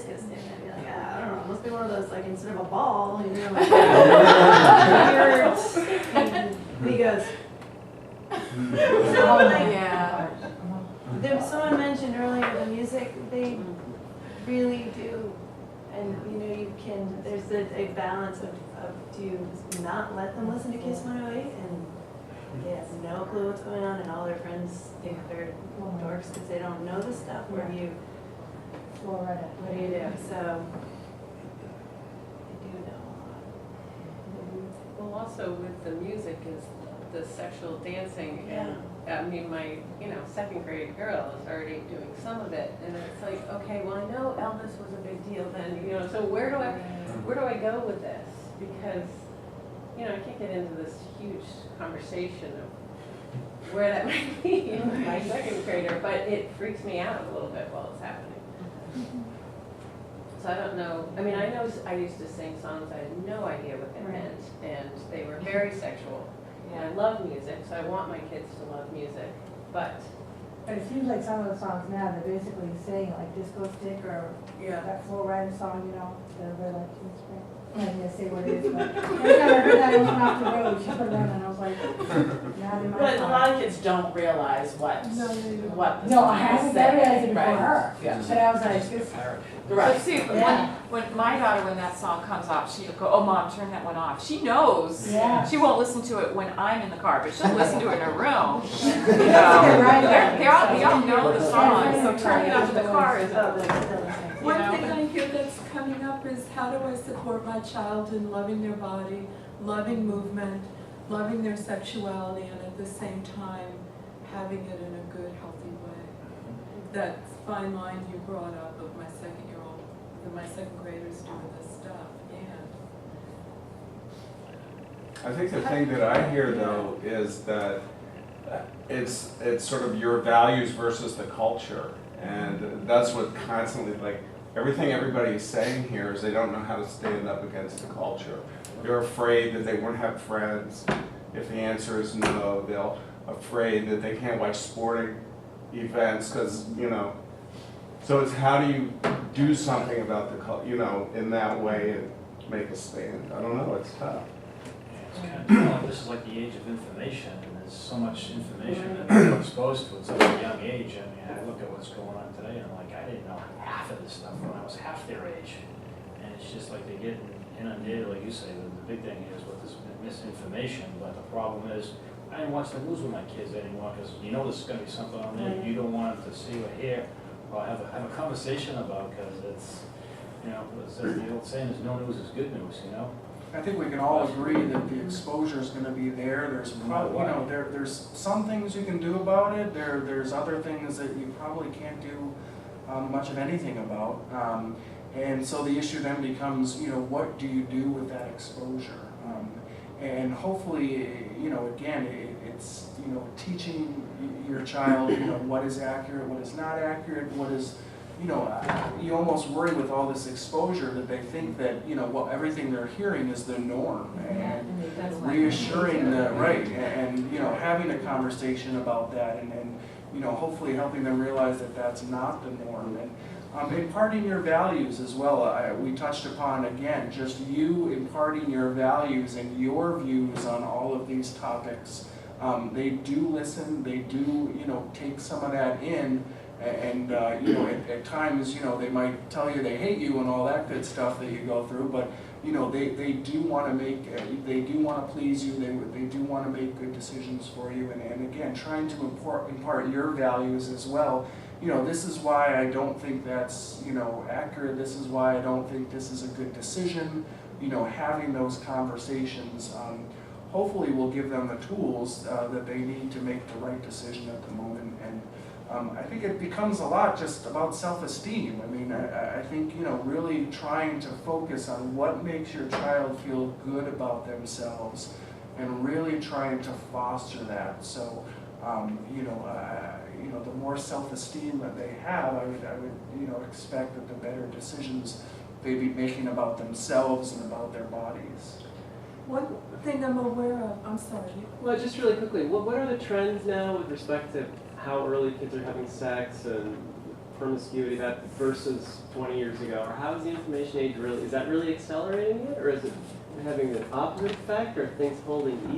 discus stick. I'd be like, I don't know, it must be one of those, like, instead of a ball, like, weird. And he goes, so, like, Yeah. someone mentioned earlier the music, they really do. And, you can, there's a balance of do you not let them listen to Kiss 108 and they have no clue what's going on and all their friends think they're dorks because they don't know the stuff, or do you, what do you do? So, they do know a lot. Well, also with the music is the sexual dancing, and I mean, my second grade girl is already doing some of it, and it's like, okay, well, I know Elvis was a big deal then, so where do I go with this? Because I can't get into this huge conversation of where that might be in my second grader, but it freaks me out a little bit while it's happening. So I don't know. I mean, I know I used to sing songs I had no idea what they meant, and they were very sexual. And I love music, so I want my kids to love music, but it seems like some of the songs now, they're basically saying like Disco Stick or that Flow Rider song, they're like, I'm not gonna say what it is, but every time I heard that, I went off the road, she put it on and I was like, not in my But a song. lot of kids don't realize what the No, song I is haven't saying, realized it before right? her, Yeah. but I was like, this, Right. See, when my daughter, when that song comes off, she'll go, "Oh, Mom, turn that one off." She knows. yeah. She won't listen to it when I'm in the car, but she'll listen to it in her room. Right. They all know the song, so turning it up in the car is One thing I hear that's coming up is how do I support my child in loving their body, loving movement, loving their sexuality, and at the same time having it in a good, healthy way. That fine line you brought up of my second graders doing this stuff, and I think the thing that I hear though is that it's sort of your values versus the culture, and that's what constantly, like, everything everybody is saying here is they don't know how to stand up against the culture. They're afraid that they won't have friends if the answer is no. They're afraid that they can't watch sporting events because, so it's how do you do something about the culture, in that way and make a stand. I don't know, it's tough. It's kind of, this is like the age of information, and there's so much information that we're exposed to at such a young age. I mean, I look at what's going on today, and I'm like, I didn't know half of this stuff when I was half their age. And it's just like they get inundated, like you say, the big thing is with this misinformation, but the problem is, I didn't watch the news with my kids anymore, because there's going to be something on there you don't want them to see or hear, or have a conversation about, because it's, it's the old saying is no news is good news, I think we can all agree that the exposure is going to be there. There's there's some things you can do about it. There's other things that you probably can't do much of anything about. And so the issue then becomes, what do you do with that exposure? And hopefully, again, it's teaching your child, what is accurate, what is not accurate, what is. You almost worry with all this exposure that they think that, everything they're hearing is the norm, and reassuring that, right, and having a conversation about that, and hopefully helping them realize that that's not the norm, and imparting your values as well. We touched upon, again, just you imparting your values and your views on all of these topics. They do listen, they do, take some of that in. And at times, they might tell you they hate you and all that good stuff that you go through, but they do want to they do want to please you. They do want to make good decisions for you. And again, trying to impart your values as well. This is why I don't think that's accurate. This is why I don't think this is a good decision. Having those conversations hopefully will give them the tools that they need to make the right decision at the moment. And I think it becomes a lot just about self-esteem. I mean, I think, really trying to focus on what makes your child feel good about themselves and really trying to foster that. So, the more self-esteem that they have, I would expect that the better decisions they'd be making about themselves and about their bodies. one thing I'm aware of, I'm sorry. Well, just really quickly, what are the trends now with respect to how early kids are having sex and promiscuity that versus 20 years ago? Or how is the information age really, is that really accelerating it? Or is it having the opposite effect? Or are things holding even?